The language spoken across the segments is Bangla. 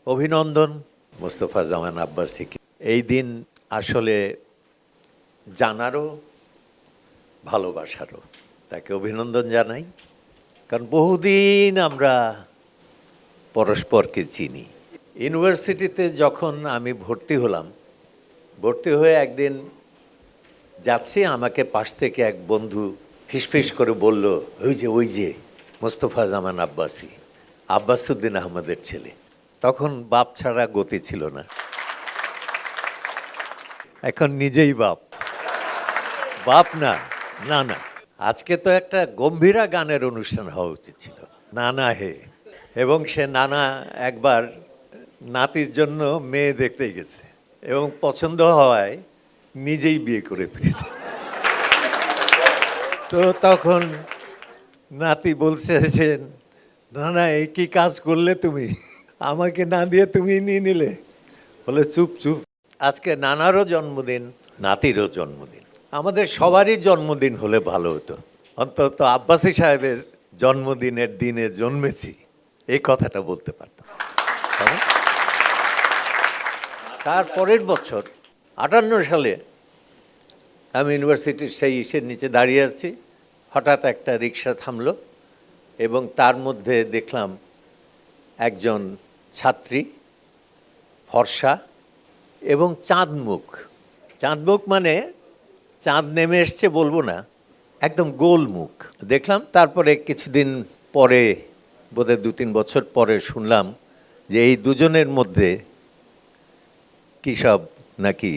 অভিনন্দন মোস্তফা জামান আব্বাসীকে। এই দিন আসলে জানারও ভালোবাসারও, তাকে অভিনন্দন জানাই, কারণ বহুদিন আমরা পরস্পরকে চিনি। ইউনিভার্সিটিতে যখন আমি ভর্তি হলাম, ভর্তি হয়ে একদিন যাচ্ছি, আমাকে পাশ থেকে এক বন্ধু ফিসফিস করে বলল, ওই যে মোস্তফা জামান আব্বাসী, আব্বাসউদ্দিন আহমদের ছেলে। তখন বাপ ছাড়া গতি ছিল না, এখন নিজেই বাপ। বাপ না, না না, আজকে তো একটা গম্ভীরা গানের অনুষ্ঠান হওয়া উচিত ছিল, নানা হে। এবং সে নানা একবার নাতির জন্য মেয়ে দেখতে গেছে এবং পছন্দ হওয়ায় নিজেই বিয়ে করে ফিরেছে। তো তখন নাতি বলছে যে, নানা এই কি কাজ করলে তুমি, আমাকে না দিয়ে তুমি নিয়ে নিলে। বলে চুপ চুপ, আজকে নানারও জন্মদিন, নাতিরও জন্মদিন, আমাদের সবারই জন্মদিন হলে ভালো হতো। অন্তত আব্বাসী সাহেবের জন্মদিনের দিনে জন্মেছি, এই কথাটা বলতে পারতাম। তার পরের বছর 58 সালে আমি ইউনিভার্সিটির সেই ইসের নিচে দাঁড়িয়ে আছি, হঠাৎ একটা রিক্সা থামলো এবং তার মধ্যে দেখলাম একজন ছাত্রী, ফর্সা এবং চাঁদমুখ। চাঁদমুখ মানে চাঁদ নেমে এসছে বলবো না, একদম গোল মুখ দেখলাম। তারপরে কিছুদিন পরে, বোধহয় 2-3 বছর পরে শুনলাম যে এই দুজনের মধ্যে কী সব নাকি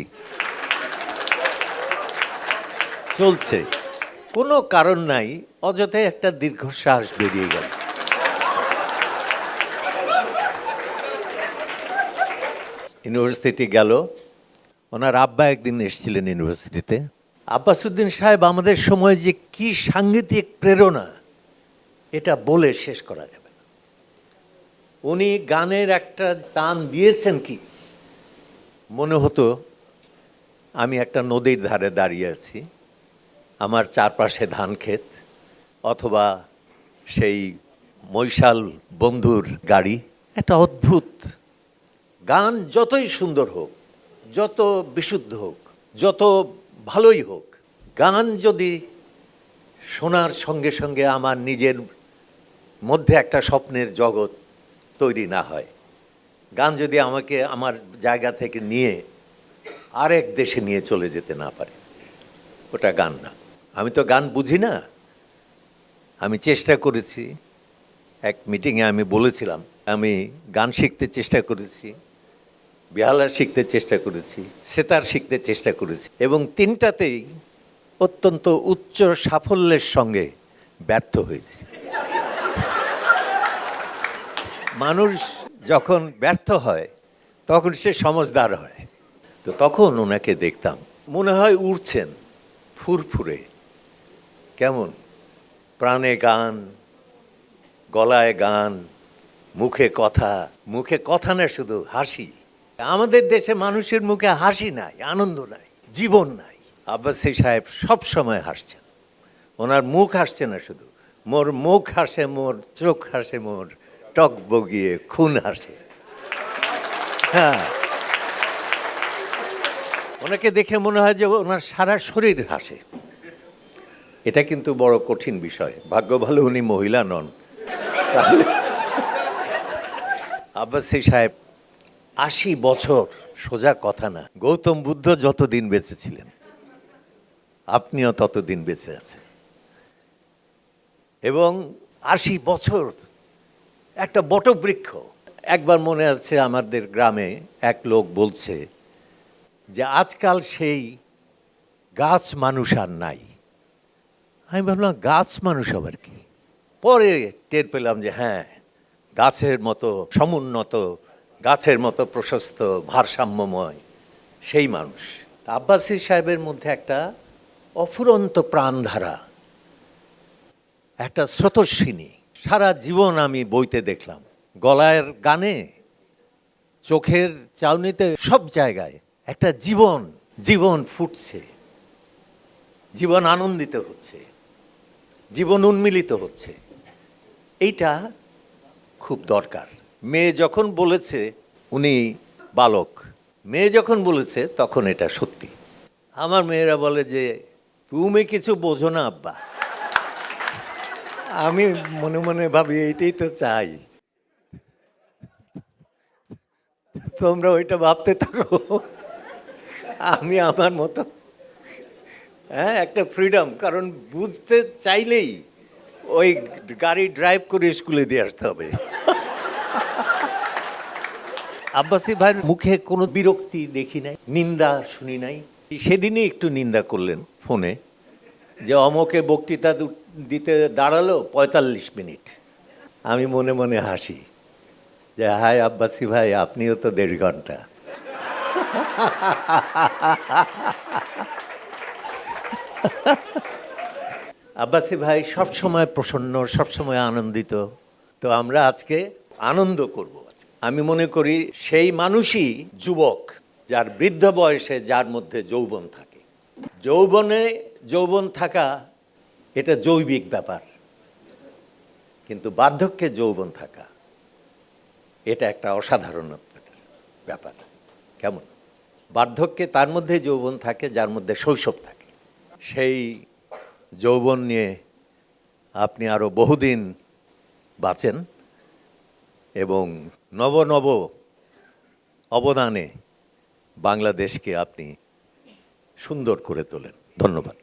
চলছে, কোনো কারণ নাই, অযথাই একটা দীর্ঘশ্বাস বেরিয়ে গেল। ইউনিভার্সিটি গেল, ওনার আব্বা একদিন এসেছিলেন ইউনিভার্সিটিতে। আব্বাসউদ্দিন সাহেব আমাদের সময় যে কি সাংগীতিক প্রেরণা, এটা বলে শেষ করা যাবে না। উনি গানের একটা টান দিয়েছেন কি, মনে হতো আমি একটা নদীর ধারে দাঁড়িয়ে আছি, আমার চারপাশে ধান ক্ষেত, অথবা সেই মৈশাল বন্ধুর গাড়ি। একটা অদ্ভুত গান, যতই সুন্দর হোক, যত বিশুদ্ধ হোক, যত ভালোই হোক, গান যদি শোনার সঙ্গে সঙ্গে আমার নিজের মধ্যে একটা স্বপ্নের জগৎ তৈরি না হয়, গান যদি আমাকে আমার জায়গা থেকে নিয়ে আরেক দেশে নিয়ে চলে যেতে না পারে, ওটা গান না। আমি তো গান বুঝি না। আমি চেষ্টা করেছি, এক মিটিংয়ে আমি বলেছিলাম আমি গান শিখতে চেষ্টা করেছি, বেহালা শিখতে চেষ্টা করেছি, সেতার শিখতে চেষ্টা করেছি, এবং তিনটাতেই অত্যন্ত উচ্চ সাফল্যের সঙ্গে ব্যর্থ হয়েছি। মানুষ যখন ব্যর্থ হয় তখন সে সমঝদার হয়। তো তখন ওনাকে দেখতাম, মনে হয় উড়ছেন ফুরফুরে, কেমন প্রাণে গান, গলায় গান, মুখে কথা। মুখে কথা না, শুধু হাসি। আমাদের দেশে মানুষের মুখে হাসি নাই, আনন্দ নাই, জীবন নাই। আব্বাসী সাহেব সব সময় হাসছেন, ওনার মুখ হাসছে না শুধু, মোর মুখ হাসে, মোর চোখ হাসে, মোর টক বগিয়ে খুন হাসে। হ্যাঁ, ওনাকে দেখে মনে হয় যে ওনার সারা শরীর হাসে। এটা কিন্তু বড় কঠিন বিষয়, ভাগ্য ভালো উনি মহিলা নন। আব্বাসী সাহেব 80 বছর, সোজা কথা না। গৌতম বুদ্ধ যতদিন বেঁচে ছিলেন, আপনিও ততদিন বেঁচে আছেন। এবং 80 বছর একটা বটবৃক্ষ। একবার মনে আছে, আমাদের গ্রামে এক লোক বলছে যে আজকাল সেই গাছ মানুষ আর নাই। আমি ভাবলাম গাছ মানুষ আবার কি? পরে টের পেলাম যে হ্যাঁ, গাছের মতো সমুন্নত, গাছের মতো প্রশস্ত, ভারসাম্যময় সেই মানুষ। আব্বাসী সাহেবের মধ্যে একটা অফুরন্ত প্রাণধারা, একটা স্রোতস্বিনী সারা জীবন আমি বইতে দেখলাম। গলার গানে, চোখের চাউনিতে, সব জায়গায় একটা জীবন, জীবন ফুটছে, জীবন আনন্দিত হচ্ছে, জীবন উন্মিলিত হচ্ছে। এইটা খুব দরকার। মেয়ে যখন বলেছে উনি বালক, মেয়ে যখন বলেছে তখন এটা সত্যি। আমার মেয়েরা বলে যে তুমি কিছু বোঝো না আব্বা। আমি মনে মনে ভাবি এইটাই তো চাই, তোমরা ওইটা ভাবতে থাকো, আমি আমার মতো। হ্যাঁ, একটা ফ্রিডম, কারণ বুঝতে চাইলেই ওই গাড়ি ড্রাইভ করে স্কুলে দিয়ে আসতে হবে। আব্বাসী ভাইয়ের মুখে কোনো বিরক্তি দেখি নাই, নিন্দা শুনি নাই। সেদিনই একটু নিন্দা করলেন ফোনে, যে অমকে বক্তৃতা দিতে দাঁড়ালো ৪৫ মিনিট। আমি মনে মনে হাসি যে হায় আব্বাসী ভাই, আপনিও তো ১.৫ ঘন্টা। আব্বাসী ভাই সবসময় প্রসন্ন, সবসময় আনন্দিত। তো আমরা আজকে আনন্দ করব। আমি মনে করি সেই মানুষই যুবক, যার বৃদ্ধ বয়সে যার মধ্যে যৌবন থাকে। যৌবন থাকা এটা জৈবিক ব্যাপার, কিন্তু বার্ধক্যে যৌবন থাকা এটা একটা অসাধারণ ব্যাপার। কেমন? বার্ধক্যে তার মধ্যে যৌবন থাকে যার মধ্যে শৈশব থাকে। সেই যৌবন নিয়ে আপনি আরও বহুদিন বাঁচেন এবং নব নব অবদানে বাংলাদেশকে আপনি সুন্দর করে তোলেন। ধন্যবাদ।